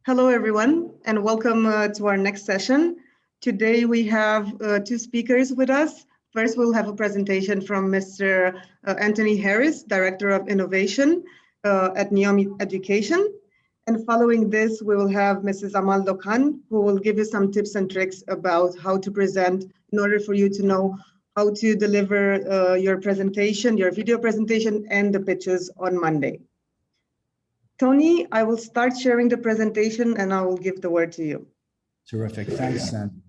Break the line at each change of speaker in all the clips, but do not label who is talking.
Hello, everyone, and welcome to our next session. Today we have two speakers with us. First, we'll have a presentation from Mr. Anthony Harris, Director of Innovation at Neom Education. And following this, we will have Mrs. Amal Dokhan, who will give you some tips and tricks about how to present in order for you to know how to deliver your presentation, your video presentation, and the pitches on Monday. Tony, I will start sharing the presentation and I will give the word to you.
Terrific, thanks, Sam.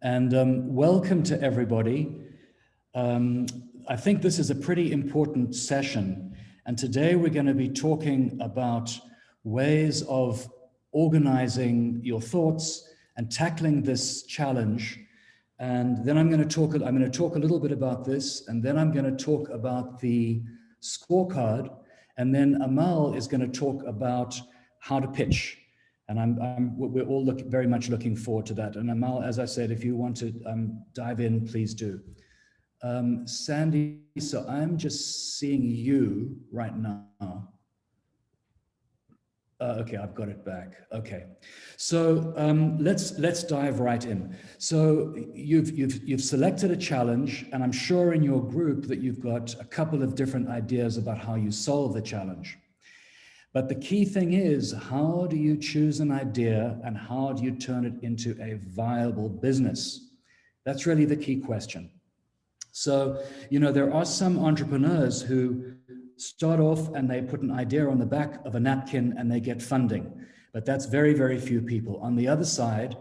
And welcome to everybody. I think this is a pretty important session. And today we're going to be talking about ways of organizing your thoughts and tackling this challenge. And then I'm going to talk a little bit about this, and then I'm going to talk about the scorecard. And then Amal is going to talk about how to pitch. And we're all very much looking forward to that. And Amal, as I said, if you want to dive in, please do. Sandy, so I'm just seeing you right now. Okay, I've got it back. Okay, so let's dive right in. So you've selected a challenge, and I'm sure in your group that you've got a couple of different ideas about how you solve the challenge. But the key thing is, how do you choose an idea and how do you turn it into a viable business? That's really the key question. So, you know, there are some entrepreneurs who start off and they put an idea on the back of a napkin and they get funding, but that's very, very few people. On the other side,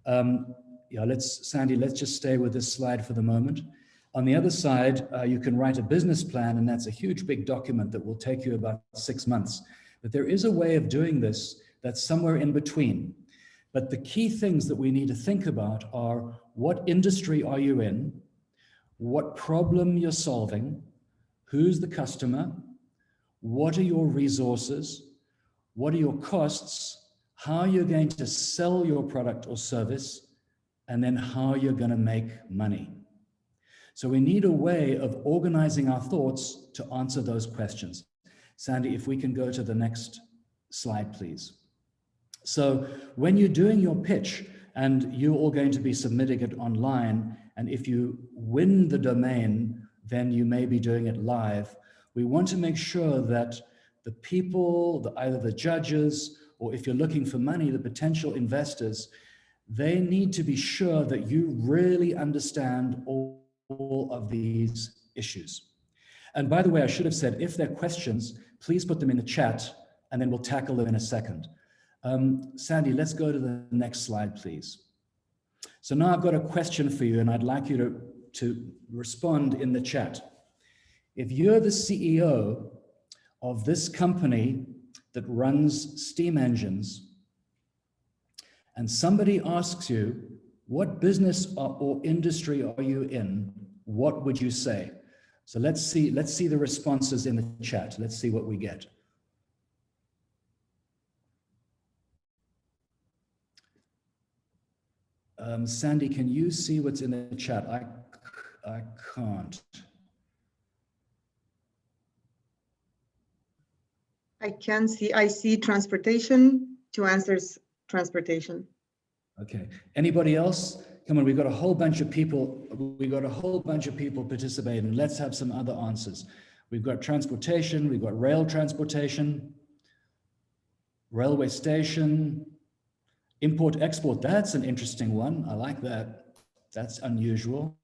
Sandy, let's just stay with this slide for the moment. On the other side, you can write a business plan, and that's a huge, big document that will take you about 6 months. But there is a way of doing this that's somewhere in between. But the key things that we need to think about are, what industry are you in? What problem you're solving? Who's the customer? What are your resources? What are your costs? How you're going to sell your product or service? And then how you're going to make money. So we need a way of organizing our thoughts to answer those questions. Sandy, if we can go to the next slide, please. So when you're doing your pitch, and you're all going to be submitting it online, and if you win the domain, then you may be doing it live. We want to make sure that the people, either the judges, or if you're looking for money, the potential investors, they need to be sure that you really understand all of these issues. And by the way, I should have said, if there are questions, please put them in the chat, and then we'll tackle them in a second. Sandy, let's go to the next slide, please. So now I've got a question for you, and I'd like you to respond in the chat. If you're the CEO of this company that runs steam engines, and somebody asks you, what business or industry are you in? What would you say? So let's see the responses in the chat. Let's see what we get. Sandy, can you see what's in the chat? I can't.
I can see, I see transportation. Two answers, transportation.
Okay, anybody else? Come on, we've got a whole bunch of people. We've got a whole bunch of people participating. Let's have some other answers. We've got transportation, we've got rail transportation, railway station, import export. That's an interesting one. I like that. That's unusual.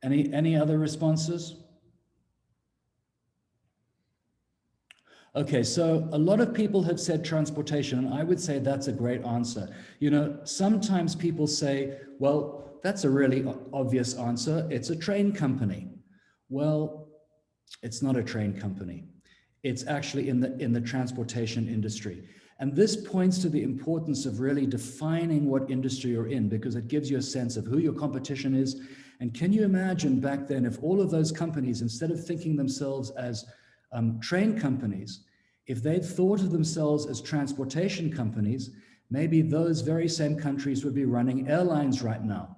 Any other responses? Okay, so a lot of people have said transportation, and I would say that's a great answer. You know, sometimes people say, well, that's a really obvious answer. It's a train company. Well, it's not a train company. It's actually in the transportation industry. And this points to the importance of really defining what industry you're in, because it gives you a sense of who your competition is. And can you imagine back then if all of those companies, instead of thinking themselves as train companies, if they'd thought of themselves as transportation companies, maybe those very same countries would be running airlines right now.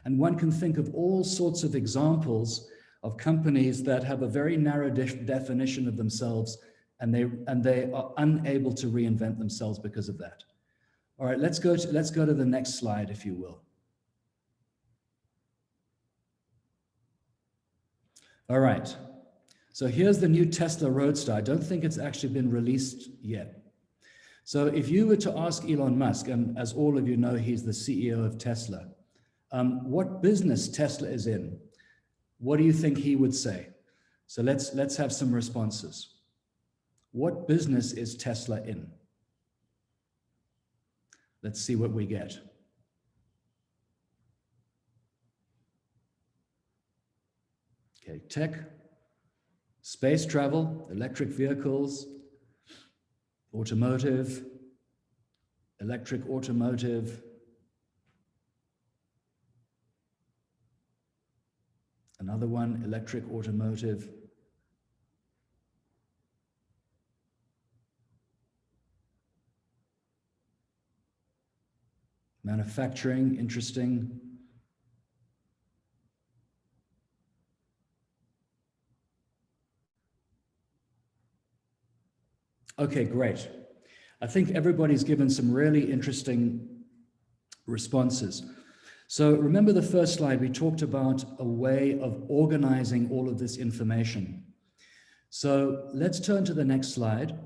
And one can think of all sorts of examples of companies that have a very narrow definition of themselves, and they are unable to reinvent themselves because of that. All right, let's go to the next slide, if you will. All right, so here's the new Tesla Roadster. I don't think it's actually been released yet. So if you were to ask Elon Musk, and as all of you know, he's the CEO of Tesla, what business Tesla is in, what do you think he would say? So let's have some responses. What business is Tesla in? Let's see what we get. Okay, tech, space travel, electric vehicles, automotive, electric automotive, another one, electric automotive, manufacturing, interesting. Okay, great. I think everybody's given some really interesting responses. So remember the first slide, we talked about a way of organizing all of this information. So let's turn to the next slide.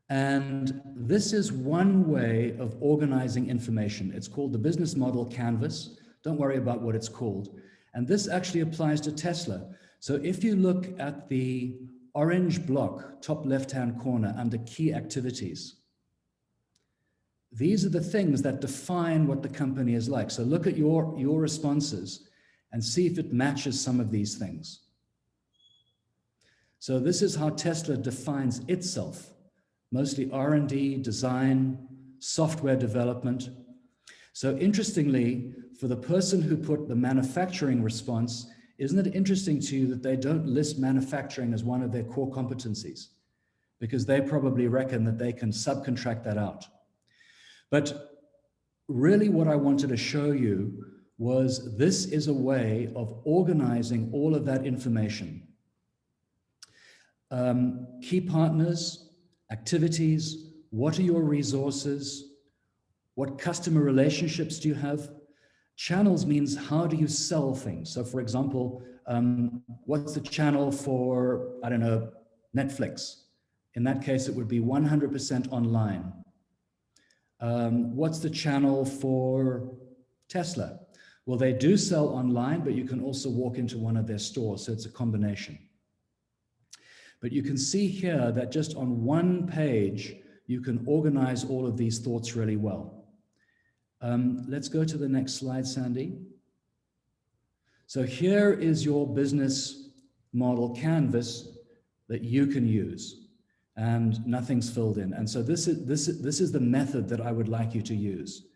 And this is one way of organizing information. It's called the business model canvas. Don't worry about what it's called. And this actually applies to Tesla. So if you look at the orange block, top left-hand corner under key activities, these are the things that define what the company is like. So look at your responses and see if it matches some of these things. So this is how Tesla defines itself. Mostly R&D, design, software development. So interestingly, for the person who put the manufacturing response, isn't it interesting to you that they don't list manufacturing as one of their core competencies? Because they probably reckon that they can subcontract that out. But really what I wanted to show you was this is a way of organizing all of that information. Key partners, activities, what are your resources? What customer relationships do you have? Channels means how do you sell things? So for example, what's the channel for, I don't know, Netflix? In that case, it would be 100% online. What's the channel for Tesla? Well, they do sell online, but you can also walk into one of their stores, so it's a combination. But you can see here that just on one page, you can organize all of these thoughts really well. Let's go to the next slide, Sandy. So here is your business model canvas that you can use, and nothing's filled in. And so this is the method that I would like you to use.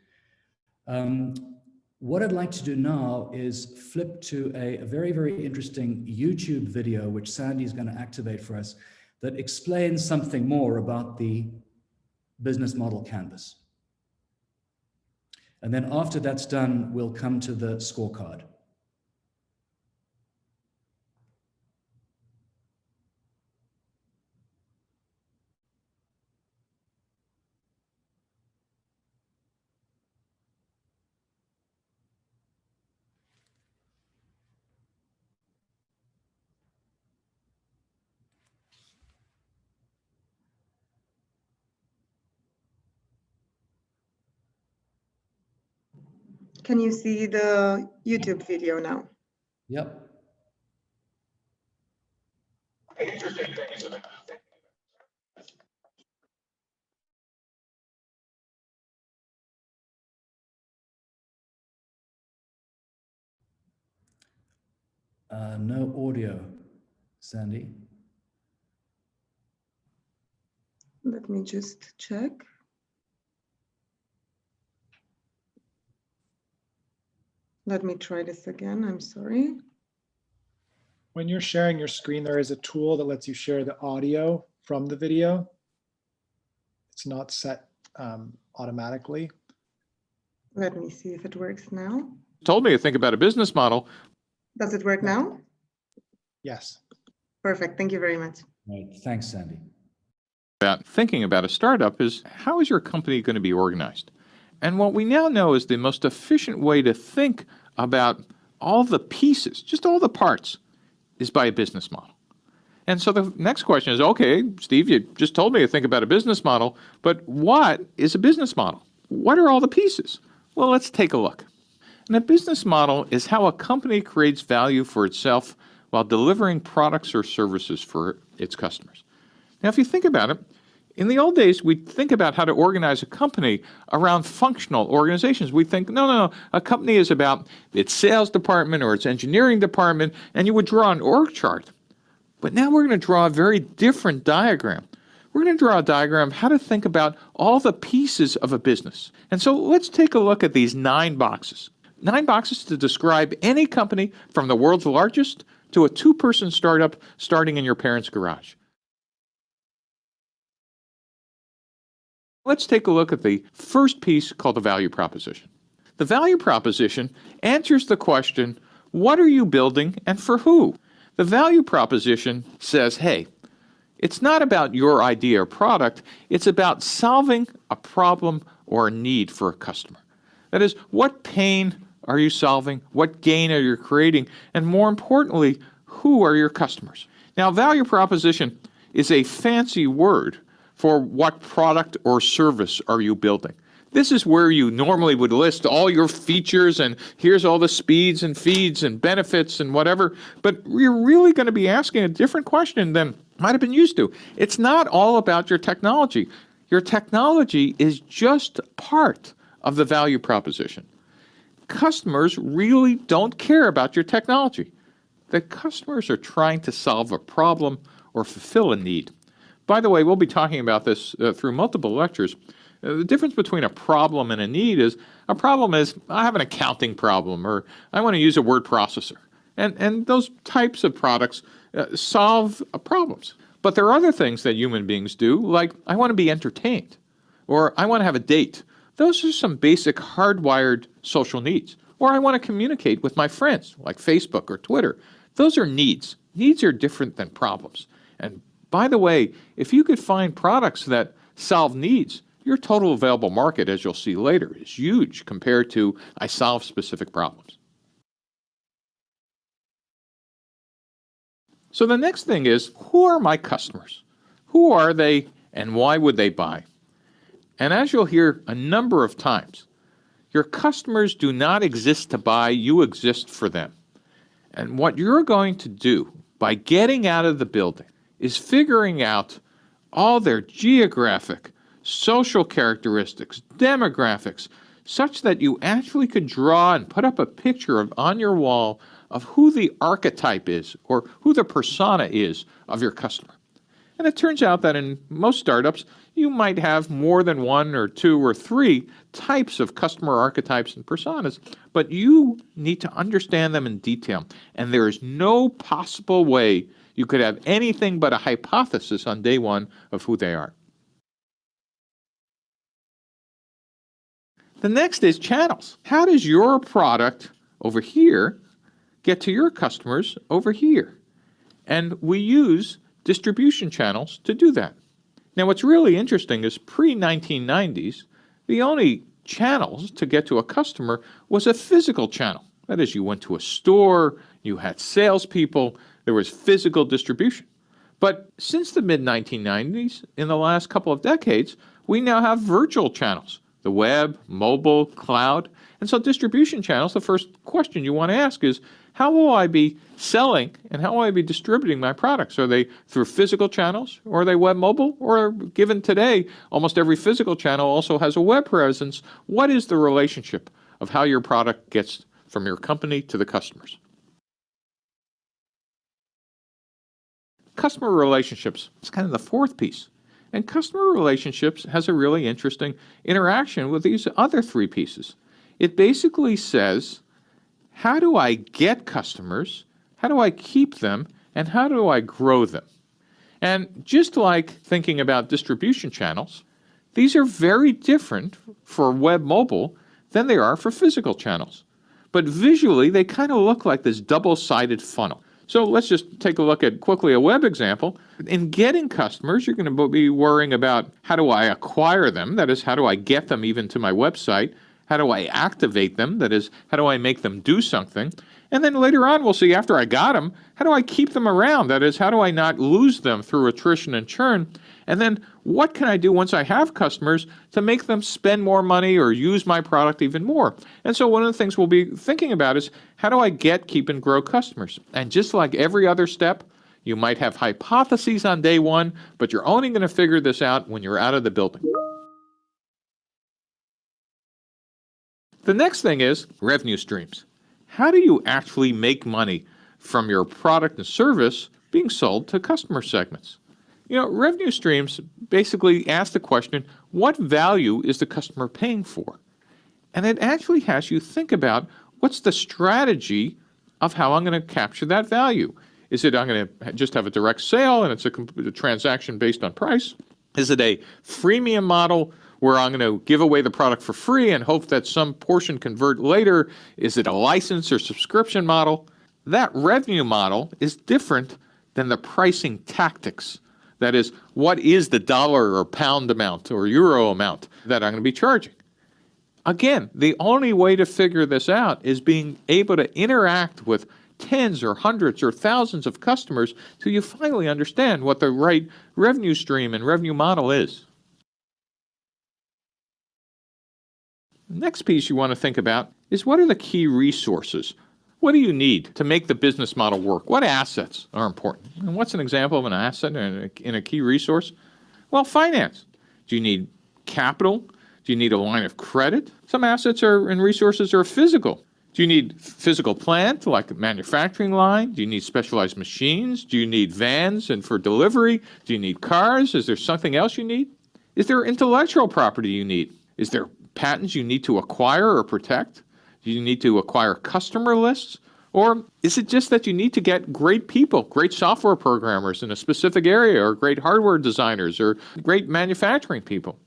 What I'd like to do now is flip to a very, very interesting YouTube video, which Sandy is going to activate for us, that explains something more about the business model canvas. And then after that's done, we'll come to the scorecard.
Can you see the YouTube video now?
Yep. No audio, Sandy.
Let me just check. Let me try this again, I'm sorry.
When you're sharing your screen, there is a tool that lets you share the audio from the video. It's not set automatically.
Let me see if it works now.
Told me to think about a business model.
Does it work now?
Yes.
Perfect. Thank you very much.
Right. Thanks, Sandy.
About thinking about a startup is, how is your company going to be organized? And what we now know is the most efficient way to think about all the pieces, just all the parts, is by a business model. And so the next question is, okay, Steve, you just told me to think about a business model, but what is a business model? What are all the pieces? Well, let's take a look. And a business model is how a company creates value for itself while delivering products or services for its customers. Now, if you think about it, in the old days, we'd think about how to organize a company around functional organizations. We think, no, a company is about its sales department or its engineering department, and you would draw an org chart. But now we're going to draw a very different diagram. We're going to draw a diagram of how to think about all the pieces of a business. And so let's take a look at these 9 boxes. 9 boxes to describe any company from the world's largest to a 2-person startup starting in your parents' garage. Let's take a look at the first piece called the value proposition. The value proposition answers the question, what are you building and for who? The value proposition says, hey, it's not about your idea or product, it's about solving a problem or a need for a customer. That is, what pain are you solving? What gain are you creating? And more importantly, who are your customers? Now, value proposition is a fancy word for what product or service are you building. This is where you normally would list all your features and here's all the speeds and feeds and benefits and whatever, but you're really going to be asking a different question than might have been used to. It's not all about your technology. Your technology is just part of the value proposition. Customers really don't care about your technology. The customers are trying to solve a problem or fulfill a need. By the way, we'll be talking about this through multiple lectures. The difference between a problem and a need is, a problem is, I have an accounting problem, or I want to use a word processor. And those types of products solve problems. But there are other things that human beings do, like I want to be entertained, or I want to have a date. Those are some basic hardwired social needs. Or I want to communicate with my friends, like Facebook or Twitter. Those are needs. Needs are different than problems. And by the way, if you could find products that solve needs, your total available market, as you'll see later, is huge compared to I solve specific problems. So the next thing is, who are my customers? Who are they and why would they buy? And as you'll hear a number of times, your customers do not exist to buy, you exist for them. And what you're going to do by getting out of the building is figuring out all their geographic, social characteristics, demographics, such that you actually could draw and put up a picture on your wall of who the archetype is or who the persona is of your customer. And it turns out that in most startups, you might have more than 1 or 2 or 3 types of customer archetypes and personas, but you need to understand them in detail. And there is no possible way you could have anything but a hypothesis on day 1 of who they are. The next is channels. How does your product over here get to your customers over here? And we use distribution channels to do that. Now, what's really interesting is pre-1990s, the only channels to get to a customer was a physical channel. That is, you went to a store, you had salespeople, there was physical distribution. But since the mid-1990s, in the last couple of decades, we now have virtual channels, the web, mobile, cloud. And so distribution channels, the first question you want to ask is, how will I be selling and how will I be distributing my products? Are they through physical channels, or are they web mobile? Or given today, almost every physical channel also has a web presence. What is the relationship of how your product gets from your company to the customers? Customer relationships is kind of the fourth piece. And customer relationships has a really interesting interaction with these other 3 pieces. It basically says, how do I get customers, how do I keep them, and how do I grow them? And just like thinking about distribution channels, these are very different for web mobile than they are for physical channels. But visually, they kind of look like this double-sided funnel. So let's just take a look at quickly a web example. In getting customers, you're going to be worrying about how do I acquire them? That is, how do I get them even to my website? How do I activate them? That is, how do I make them do something? And then later on, we'll see after I got them, how do I keep them around? That is, how do I not lose them through attrition and churn? And then what can I do once I have customers to make them spend more money or use my product even more? And so one of the things we'll be thinking about is how do I get, keep, and grow customers? And just like every other step, you might have hypotheses on day one, but you're only going to figure this out when you're out of the building. The next thing is revenue streams. How do you actually make money from your product and service being sold to customer segments? You know, revenue streams basically ask the question, what value is the customer paying for? And it actually has you think about what's the strategy of how I'm going to capture that value. Is it I'm going to just have a direct sale and it's a transaction based on price? Is it a freemium model where I'm going to give away the product for free and hope that some portion convert later? Is it a license or subscription model? That revenue model is different than the pricing tactics. That is, what is the dollar or pound amount or euro amount that I'm going to be charging? Again, the only way to figure this out is being able to interact with tens or hundreds or thousands of customers till you finally understand what the right revenue stream and revenue model is. The next piece you want to think about is what are the key resources? What do you need to make the business model work? What assets are important? And what's an example of an asset in a key resource? Well, finance. Do you need capital? Do you need a line of credit? Some assets and resources are physical. Do you need physical plant, like a manufacturing line? Do you need specialized machines? Do you need vans and for delivery? Do you need cars? Is there something else you need? Is there intellectual property you need? Is there patents you need to acquire or protect? Do you need to acquire customer lists? Or is it just that you need to get great people, great software programmers in a specific area, or great hardware designers, or great manufacturing people?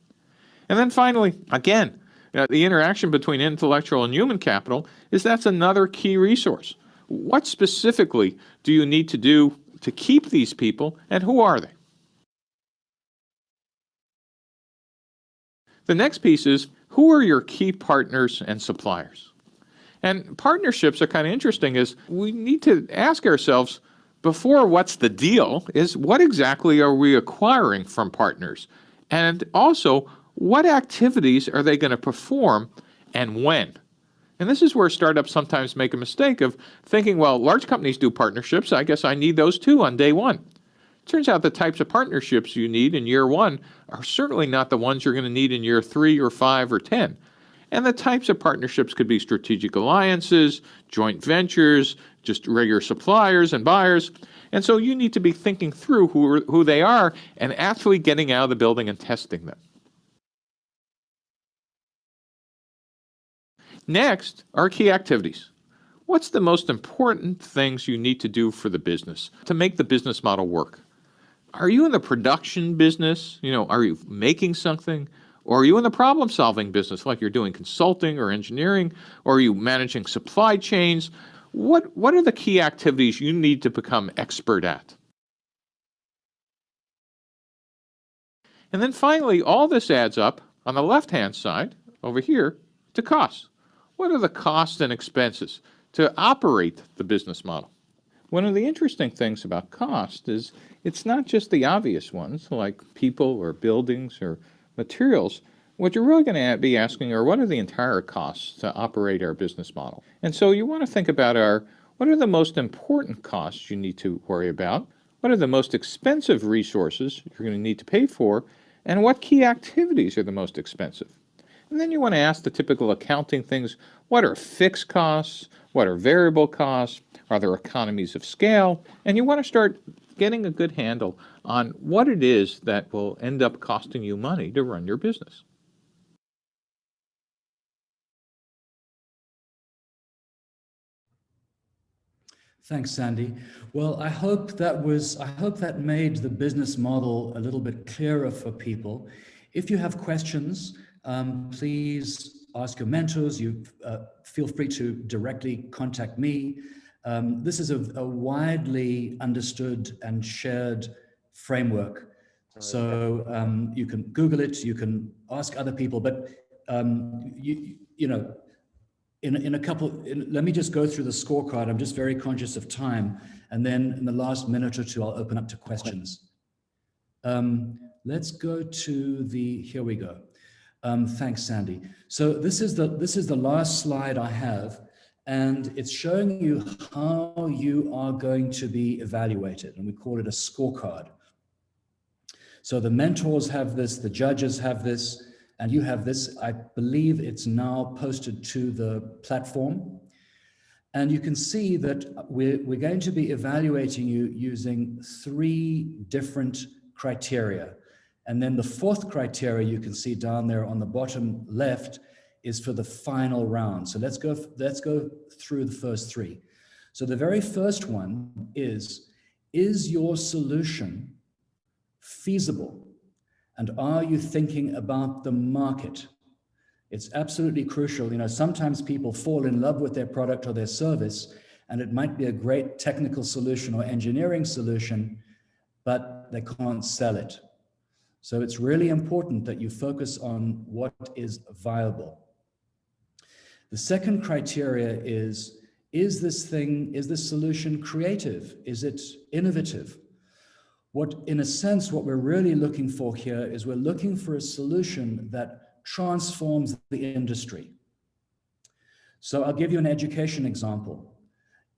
And then finally, again, the interaction between intellectual and human capital that's another key resource. What specifically do you need to do to keep these people, and who are they? The next piece is, who are your key partners and suppliers? And partnerships are kind of interesting, is we need to ask ourselves, before what's the deal, is what exactly are we acquiring from partners? And also, what activities are they going to perform and when? And this is where startups sometimes make a mistake of thinking, well, large companies do partnerships, I guess I need those too on day one. Turns out the types of partnerships you need in year one are certainly not the ones you're going to need in year 3 or 5 or 10. And the types of partnerships could be strategic alliances, joint ventures, just regular suppliers and buyers. And so you need to be thinking through who they are and actually getting out of the building and testing them. Next are key activities. What's the most important things you need to do for the business to make the business model work? Are you in the production business? Are you making something? Or are you in the problem-solving business, like you're doing consulting or engineering? Or are you managing supply chains? What are the key activities you need to become expert at? And then finally, all this adds up on the left-hand side over here to costs. What are the costs and expenses to operate the business model? One of the interesting things about cost is it's not just the obvious ones like people or buildings or materials. What you're really going to be asking are what are the entire costs to operate our business model? And so you want to think about what are the most important costs you need to worry about? What are the most expensive resources you're going to need to pay for? And what key activities are the most expensive? And then you want to ask the typical accounting things, what are fixed costs? What are variable costs? Are there economies of scale? And you want to start getting a good handle on what it is that will end up costing you money to run your business.
Thanks, Sandy. Well, I hope that made the business model a little bit clearer for people. If you have questions, please ask your mentors. You feel free to directly contact me. This is a widely understood and shared framework. So you can Google it, you can ask other people, but you know, let me just go through the scorecard. I'm just very conscious of time. And then in the last minute or two, I'll open up to questions. Let's go to here we go. Thanks, Sandy. So this is the last slide I have, and it's showing you how you are going to be evaluated, and we call it a scorecard. So the mentors have this, the judges have this, and you have this. I believe it's now posted to the platform. And you can see that we're going to be evaluating you using 3 different criteria. And then the 4th criteria you can see down there on the bottom left is for the final round. So let's go through the first 3. So the very first one is your solution feasible? And are you thinking about the market? It's absolutely crucial. You know, sometimes people fall in love with their product or their service, and it might be a great technical solution or engineering solution, but they can't sell it. So it's really important that you focus on what is viable. The second criteria is this solution creative? Is it innovative? In a sense, what we're really looking for here is we're looking for a solution that transforms the industry. So I'll give you an education example.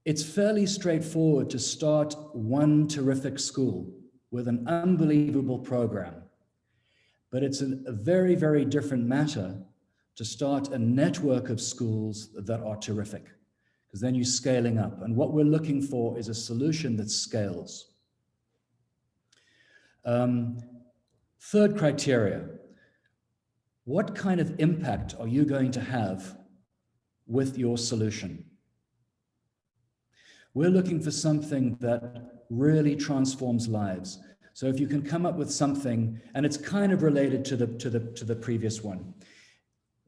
It's fairly straightforward to start one terrific school with an unbelievable program. But it's a very, very different matter to start a network of schools that are terrific, because then you're scaling up. And what we're looking for is a solution that scales. Third criteria, what kind of impact are you going to have with your solution? We're looking for something that really transforms lives. So if you can come up with something, and it's kind of related to the previous one,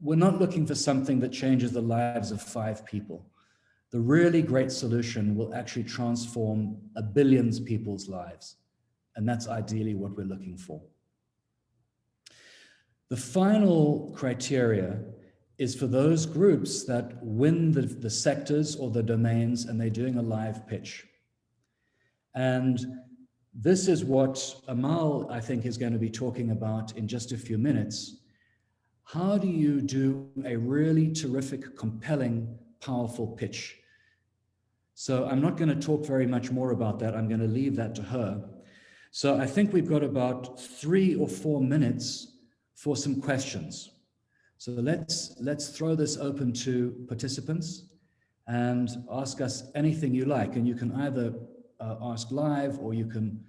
we're not looking for something that changes the lives of 5 people. The really great solution will actually transform a billion people's lives. And that's ideally what we're looking for. The final criteria is for those groups that win the sectors or the domains, and they're doing a live pitch. And this is what Amal, I think, is going to be talking about in just a few minutes. How do you do a really terrific, compelling, powerful pitch? So I'm not going to talk very much more about that. I'm going to leave that to her. So I think we've got about 3 or 4 minutes for some questions. So let's throw this open to participants and ask us anything you like. And you can either ask live, or you can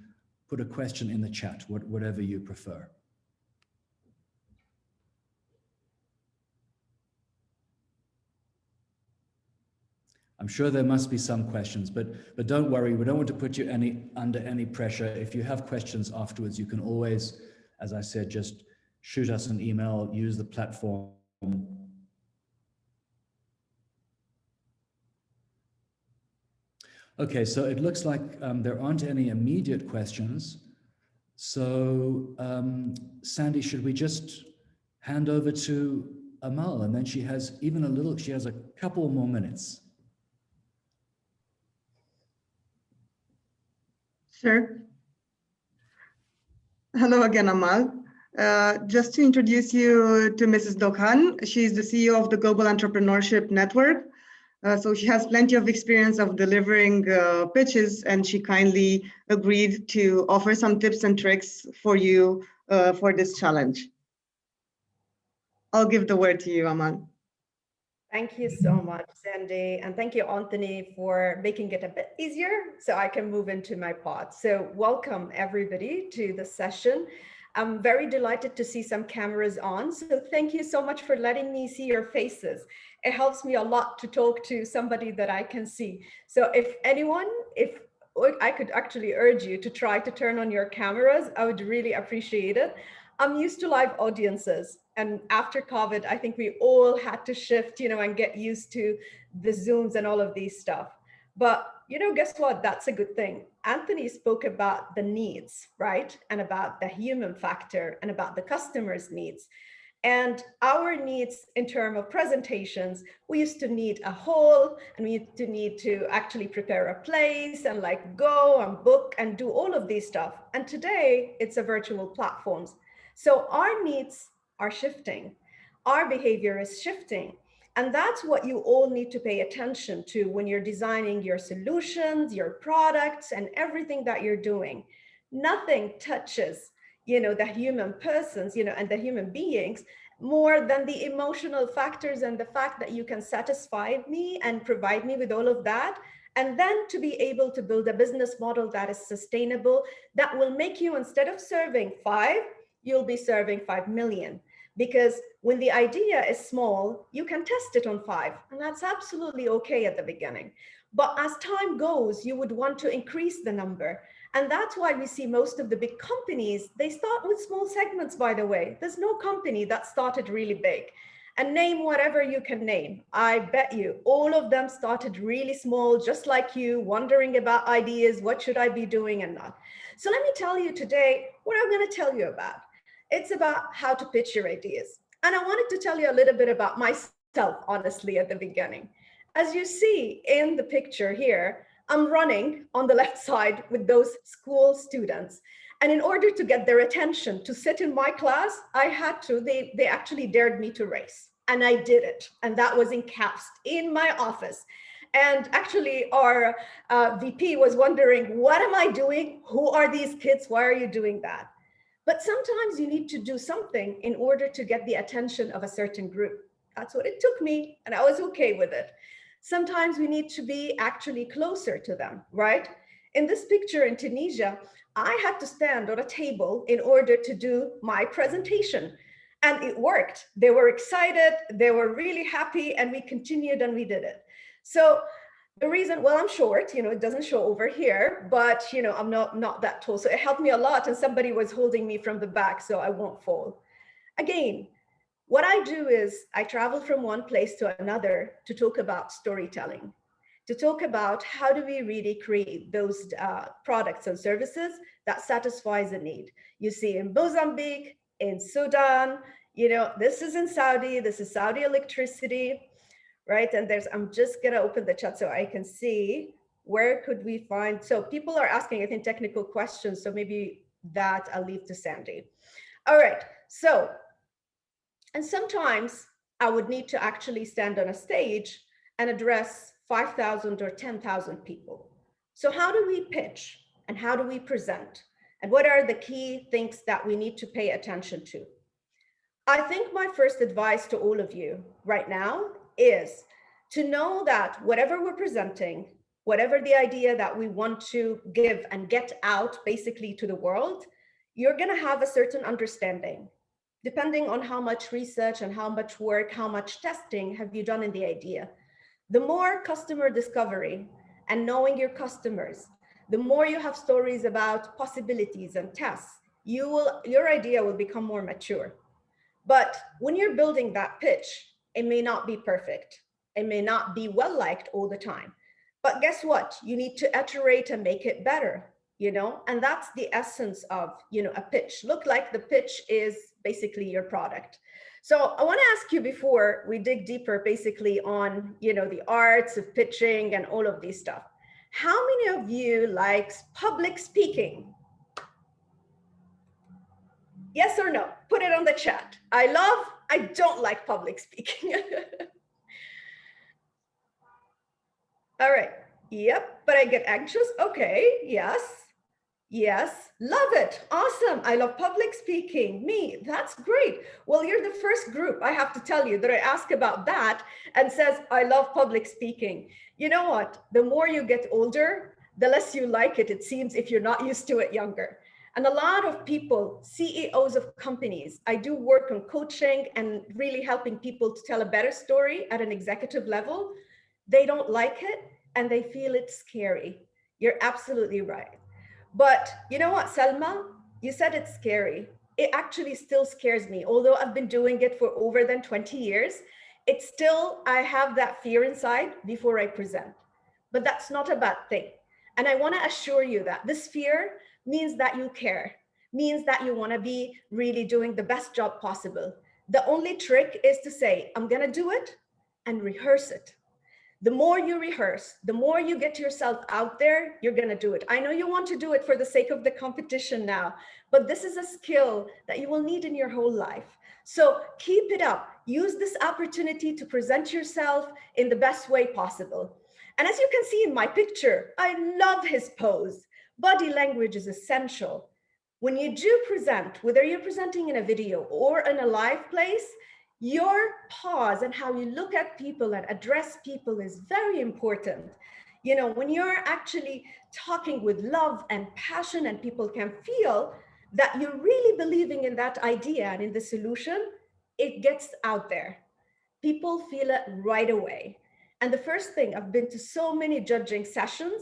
put a question in the chat, whatever you prefer. I'm sure there must be some questions, but don't worry, we don't want to put you under any pressure. If you have questions afterwards, you can always, as I said, just shoot us an email, use the platform. Okay, so it looks like there aren't any immediate questions. So Sandy, should we just hand over to Amal, and then she has a couple more minutes.
Sure. Hello again, Amal. Just to introduce you to Mrs. Dokhan, she's the CEO of the Global Entrepreneurship Network. So she has plenty of experience of delivering pitches, and she kindly agreed to offer some tips and tricks for you for this challenge. I'll give the word to you, Amal.
Thank you so much, Sandy. And thank you, Anthony, for making it a bit easier so I can move into my part. So welcome everybody to the session. I'm very delighted to see some cameras on. So thank you so much for letting me see your faces. It helps me a lot to talk to somebody that I can see. So if I could actually urge you to try to turn on your cameras, I would really appreciate it. I'm used to live audiences. And after COVID, I think we all had to shift, and get used to the Zooms and all of these stuff. But, guess what? That's a good thing. Anthony spoke about the needs, right? And about the human factor and about the customer's needs. And our needs in terms of presentations, we used to need a hall, and we used to need to actually prepare a place and go and book and do all of these stuff. And today it's a virtual platforms. So our needs are shifting. Our behavior is shifting. And that's what you all need to pay attention to when you're designing your solutions, your products, and everything that you're doing. Nothing touches the human persons, and the human beings more than the emotional factors and the fact that you can satisfy me and provide me with all of that. And then to be able to build a business model that is sustainable, that will make you, instead of serving 5, you'll be serving 5 million. Because when the idea is small, you can test it on 5, and that's absolutely okay at the beginning. But as time goes, you would want to increase the number. And that's why we see most of the big companies, they start with small segments, by the way. There's no company that started really big. And name whatever you can name. I bet you all of them started really small, just like you, wondering about ideas, what should I be doing and not. So let me tell you today what I'm going to tell you about. It's about how to pitch your ideas. And I wanted to tell you a little bit about myself, honestly, at the beginning. As you see in the picture here, I'm running on the left side with those school students. And in order to get their attention to sit in my class, I had to, they actually dared me to race. And I did it. And that was in CAPS, in my office. And actually our VP was wondering, what am I doing? Who are these kids? Why are you doing that? But sometimes you need to do something in order to get the attention of a certain group. That's what it took me, and I was okay with it. Sometimes we need to be actually closer to them, right? In this picture in Tunisia, I had to stand on a table in order to do my presentation. And it worked. They were excited, they were really happy, and we continued and we did it. So the reason, well, I'm short, it doesn't show over here, but I'm not that tall. So it helped me a lot, and somebody was holding me from the back so I won't fall. Again, what I do is I travel from one place to another to talk about storytelling, to talk about how do we really create those products and services that satisfies a need. You see in Mozambique, in Sudan, this is in Saudi, this is Saudi electricity, right? And I'm just gonna open the chat so I can see where could we find, so people are asking, I think, technical questions, so maybe that I'll leave to Sandy. All right, so, and sometimes I would need to actually stand on a stage and address 5,000 or 10,000 people. So how do we pitch and how do we present? And what are the key things that we need to pay attention to? I think my first advice to all of you right now is to know that whatever we're presenting, whatever the idea that we want to give and get out basically to the world, you're going to have a certain understanding, depending on how much research and how much work, how much testing have you done in the idea. The more customer discovery and knowing your customers, the more you have stories about possibilities and tests, your idea will become more mature. But when you're building that pitch, it may not be perfect. It may not be well liked all the time. But guess what? You need to iterate and make it better, and that's the essence of, a pitch. Look like the pitch is basically your product. So I want to ask you, before we dig deeper basically on, the arts of pitching and all of these stuff, how many of you likes public speaking? Yes or no? Put it on the chat. I don't like public speaking. All right. Yep, but I get anxious. Okay, yes. Yes, love it. Awesome. I love public speaking. Me, that's great. Well, you're the first group, I have to tell you, that I ask about that and says, I love public speaking. You know what? The more you get older, the less you like it, it seems, if you're not used to it younger. And a lot of people, CEOs of companies, I do work on coaching and really helping people to tell a better story at an executive level. They don't like it and they feel it's scary. You're absolutely right. But you know what, Selma, you said it's scary. it actually still scares me. Although I've been doing it for over than 20 years, it's still, I have that fear inside before I present. But that's not a bad thing. And I want to assure you that this fear means that you care, means that you want to be really doing the best job possible. The only trick is to say, I'm going to do it and rehearse it. The more you rehearse, the more you get yourself out there, you're going to do it. I know you want to do it for the sake of the competition now, but this is a skill that you will need in your whole life. So keep it up. Use this opportunity to present yourself in the best way possible. And as you can see in my picture, I love his pose. Body language is essential. When you do present, whether you're presenting in a video or in a live place, your pause and how you look at people and address people is very important. You know, when you're actually talking with love and passion and people can feel that you're really believing in that idea and in the solution, it gets out there. People feel it right away. And the first thing, I've been to so many judging sessions,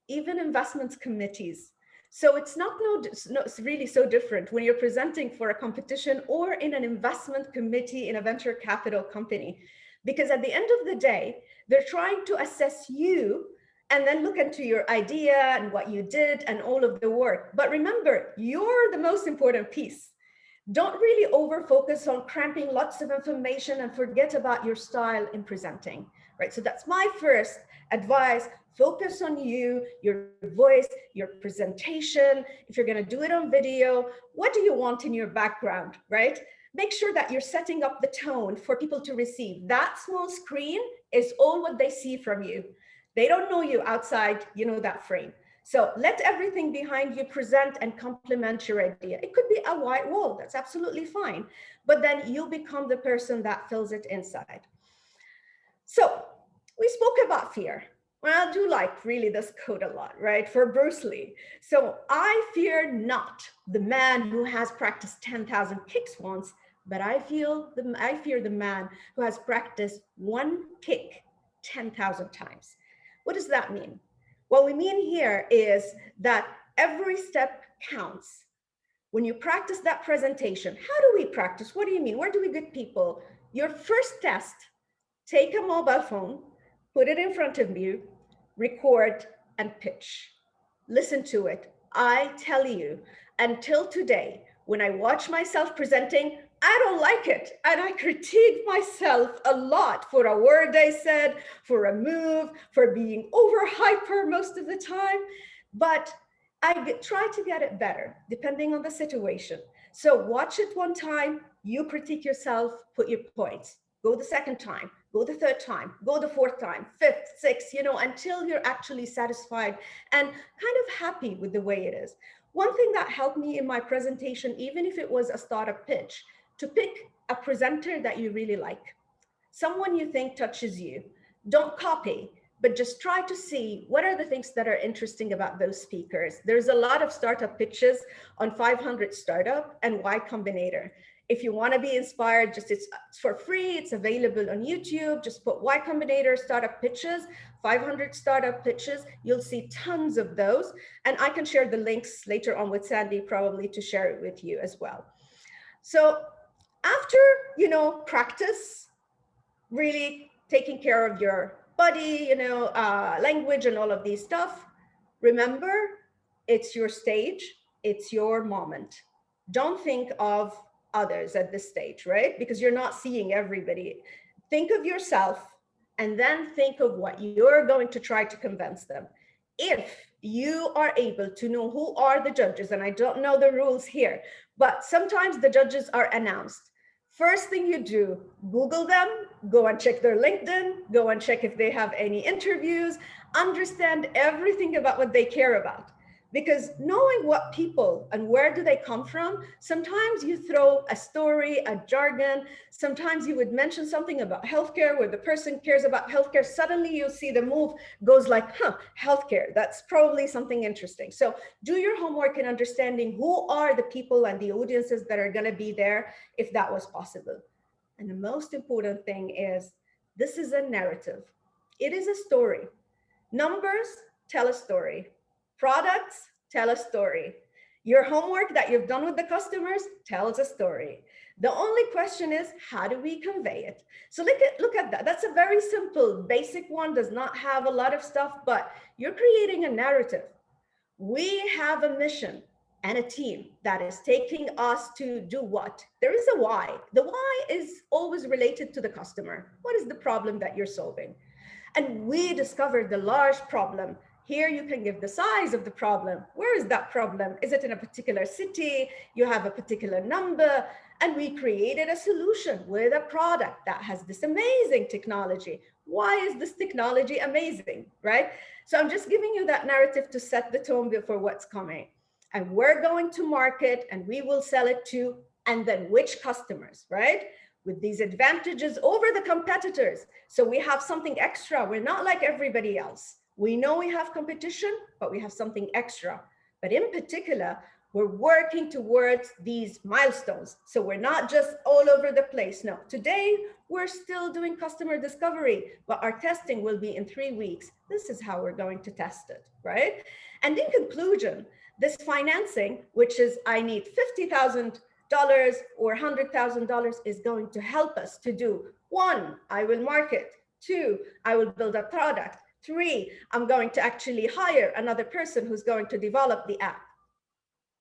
even investments committees. So it's not it's really so different when you're presenting for a competition or in an investment committee in a venture capital company, because at the end of the day, they're trying to assess you and then look into your idea and what you did and all of the work. But remember, you're the most important piece. Don't really over focus on cramping lots of information and forget about your style in presenting, right? So that's my first advice. Focus on you, your voice, your presentation. If you're going to do it on video, what do you want in your background, right? Make sure that you're setting up the tone for people to receive. That small screen is all what they see from you. They don't know you outside, you know, that frame. So let everything behind you present and complement your idea. It could be a white wall, that's absolutely fine. But then you become the person that fills it inside. So we spoke about fear. Well, I do like really this quote a lot, right? For Bruce Lee. So I fear not the man who has practiced 10,000 kicks once, but I fear the man who has practiced one kick 10,000 times. What does that mean? What we mean here is that every step counts. When you practice that presentation, how do we practice? What do you mean? Where do we get people? Your first test, take a mobile phone, put it in front of you, record and pitch. Listen to it. I tell you, until today, when I watch myself presenting, I don't like it. And I critique myself a lot for a word I said, for a move, for being over hyper most of the time. But I try to get it better depending on the situation. So watch it one time, you critique yourself, put your points. Go the second time, go the third time, go the fourth time, fifth, sixth, you know, until you're actually satisfied and kind of happy with the way it is. One thing that helped me in my presentation, even if it was a startup pitch, to pick a presenter that you really like, someone you think touches you. Don't copy, but just try to see what are the things that are interesting about those speakers. There's a lot of startup pitches on 500 Startup and Y Combinator. If you want to be inspired, just it's for free. It's available on YouTube. Just put Y Combinator startup pitches, 500 startup pitches. You'll see tons of those. And I can share the links later on with Sandy, probably to share it with you as well. So after, you know, practice, really taking care of your body, you know, language and all of these stuff, remember, it's your stage. It's your moment. Don't think of others at this stage, right? Because you're not seeing everybody. Think of yourself and then think of what you're going to try to convince them. If you are able to know who are the judges, and I don't know the rules here, but sometimes the judges are announced. First thing you do, Google them, go and check their LinkedIn, go and check if they have any interviews, understand everything about what they care about. Because knowing what people and where do they come from, sometimes you throw a story, a jargon, sometimes you would mention something about healthcare where the person cares about healthcare, suddenly you'll see the move goes like, healthcare, that's probably something interesting. So do your homework in understanding who are the people and the audiences that are gonna be there if that was possible. And the most important thing is, this is a narrative. It is a story. Numbers tell a story. Products tell a story. Your homework that you've done with the customers tells a story. The only question is, how do we convey it? So look at that. That's a very simple, basic one, does not have a lot of stuff, but you're creating a narrative. We have a mission and a team that is taking us to do what? There is a why. The why is always related to the customer. What is the problem that you're solving? And we discovered the large problem. Here you can give the size of the problem. Where is that problem? Is it in a particular city? You have a particular number. And we created a solution with a product that has this amazing technology. Why is this technology amazing, right? So I'm just giving you that narrative to set the tone for what's coming. And we're going to market and we will sell it to, and then which customers, right? With these advantages over the competitors. So we have something extra. We're not like everybody else. We know we have competition, but we have something extra. But in particular, we're working towards these milestones. So we're not just all over the place. No, today we're still doing customer discovery, but our testing will be in 3 weeks. This is how we're going to test it, right? And in conclusion, this financing, which is I need $50,000 or $100,000, is going to help us to do 1, I will market, 2, I will build a product, 3, I'm going to actually hire another person who's going to develop the app.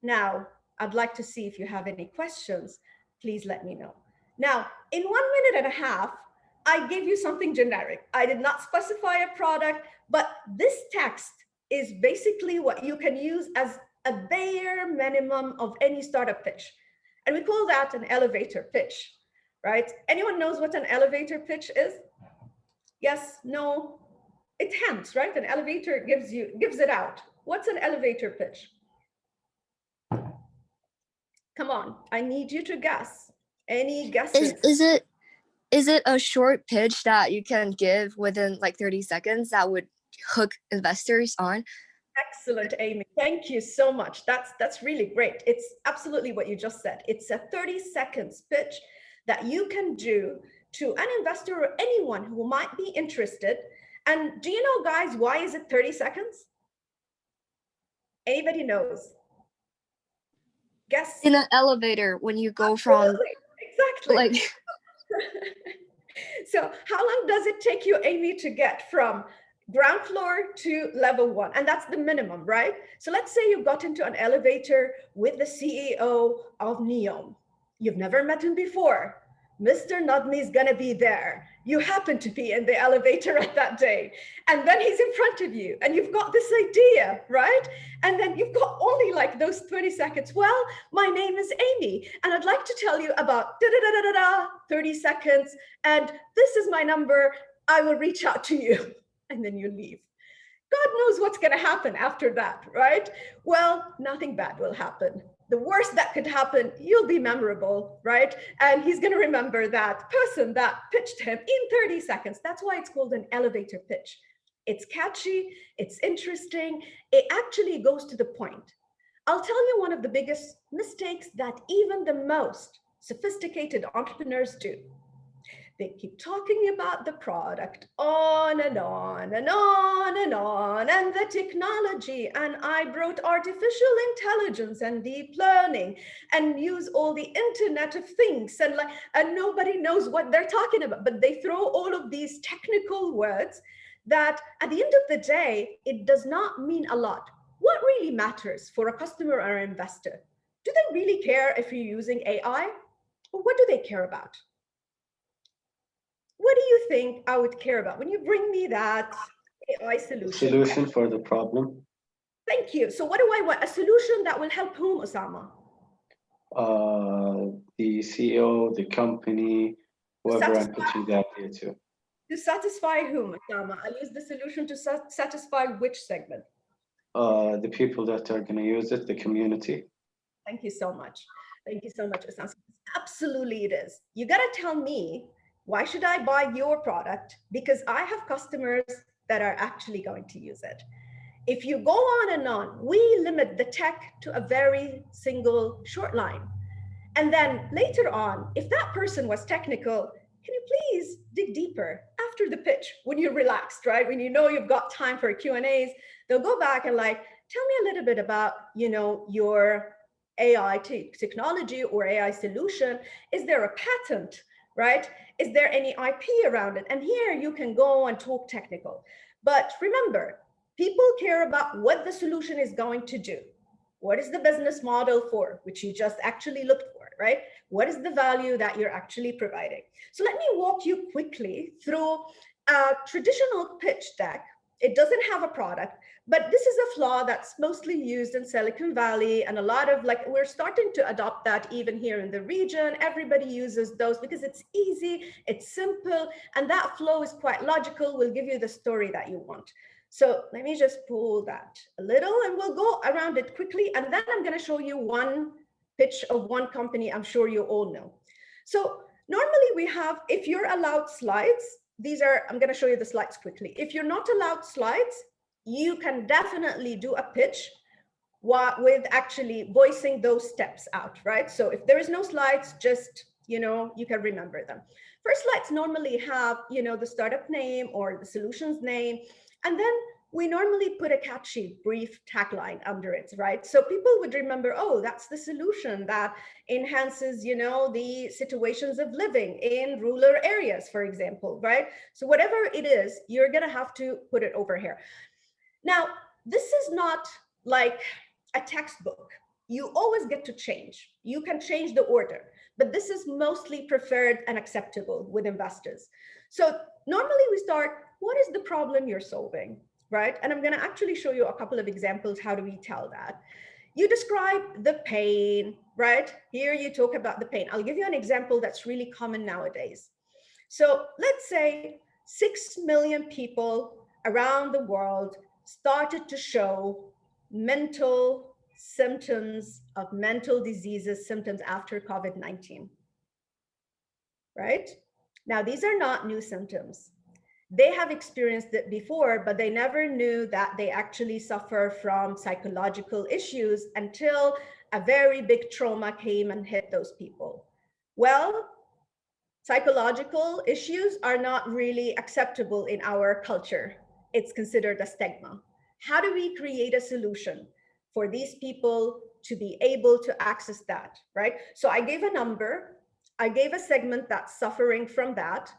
Now, I'd like to see if you have any questions. Please let me know. Now, in 1 minute and a half, I gave you something generic. I did not specify a product, but this text is basically what you can use as a bare minimum of any startup pitch. And we call that an elevator pitch, right? Anyone knows what an elevator pitch is? Yes, no? It hints, right? An elevator gives it out. What's an elevator pitch? Come on, I need you to guess. Any guesses?
Is it a short pitch that you can give within like 30 seconds that would hook investors on?
Excellent, Amy. Thank you so much. That's really great. It's absolutely what you just said. It's a 30 seconds pitch that you can do to an investor or anyone who might be interested. And do you know, guys, why is it 30 seconds? Anybody knows? Guess.
In an elevator, when you go from
exactly.
like
So how long does it take you, Amy, to get from ground floor to level 1? And that's the minimum, right? So let's say you got into an elevator with the CEO of Neom. You've never met him before. Mr. Nadmi is going to be there. You happen to be in the elevator at that day. And then he's in front of you and you've got this idea, right? And then you've got only like those 20 seconds. Well, my name is Amy and I'd like to tell you about 30 seconds. And this is my number. I will reach out to you. And then you leave. God knows what's going to happen after that, right? Well, nothing bad will happen. The worst that could happen, you'll be memorable, right? And he's going to remember that person that pitched him in 30 seconds. That's why it's called an elevator pitch. It's catchy, it's interesting, it actually goes to the point. I'll tell you one of the biggest mistakes that even the most sophisticated entrepreneurs do. They keep talking about the product on and on and on and on, and the technology, and I brought artificial intelligence and deep learning and use all the Internet of Things, and nobody knows what they're talking about, but they throw all of these technical words that at the end of the day, it does not mean a lot. What really matters for a customer or an investor? Do they really care if you're using AI? Or what do they care about? What do you think I would care about when you bring me that AI solution?
Solution for the problem.
Thank you. So what do I want? A solution that will help whom, Osama?
The CEO, the company, whoever I'm pitching the idea to.
To satisfy whom, Osama? I'll use the solution to satisfy which segment?
The people that are going to use it, the community.
Thank you so much. Thank you so much, Osama. Absolutely it is. You got to tell me, why should I buy your product? Because I have customers that are actually going to use it. If you go on and on, we limit the tech to a very single short line. And then later on, if that person was technical, can you please dig deeper after the pitch when you're relaxed, right? When you know you've got time for Q&As, they'll go back and like, tell me a little bit about, your AI technology or AI solution. Is there a patent, right? Is there any IP around it? And here you can go and talk technical. But remember, people care about what the solution is going to do. What is the business model for, which you just actually looked for, right? What is the value that you're actually providing? So let me walk you quickly through a traditional pitch deck. It doesn't have a product, but this is a flaw that's mostly used in Silicon Valley, and a lot of we're starting to adopt that even here in the region. Everybody uses those because it's easy, it's simple, and that flow is quite logical, will give you the story that you want. So let me just pull that a little and we'll go around it quickly. And then I'm going to show you one pitch of one company I'm sure you all know. So normally we have, if you're allowed slides, I'm going to show you the slides quickly. If you're not allowed slides, you can definitely do a pitch with actually voicing those steps out, right? So if there is no slides, just, you can remember them. First slides normally have, the startup name or the solution's name. And then we normally put a catchy, brief tagline under it, right? So people would remember, oh, that's the solution that enhances, the situations of living in rural areas, for example, right? So whatever it is, you're gonna have to put it over here. Now, this is not like a textbook. You always get to change. You can change the order, but this is mostly preferred and acceptable with investors. So normally we start, what is the problem you're solving, right? And I'm going to actually show you a couple of examples. How do we tell that? You describe the pain, right? Here you talk about the pain. I'll give you an example that's really common nowadays. So let's say 6 million people around the world started to show mental symptoms of mental diseases, symptoms after COVID-19, right? Now, these are not new symptoms. They have experienced it before, but they never knew that they actually suffer from psychological issues until a very big trauma came and hit those people. Well, psychological issues are not really acceptable in our culture. It's considered a stigma. How do we create a solution for these people to be able to access that, right? So I gave a number, I gave a segment that's suffering from that,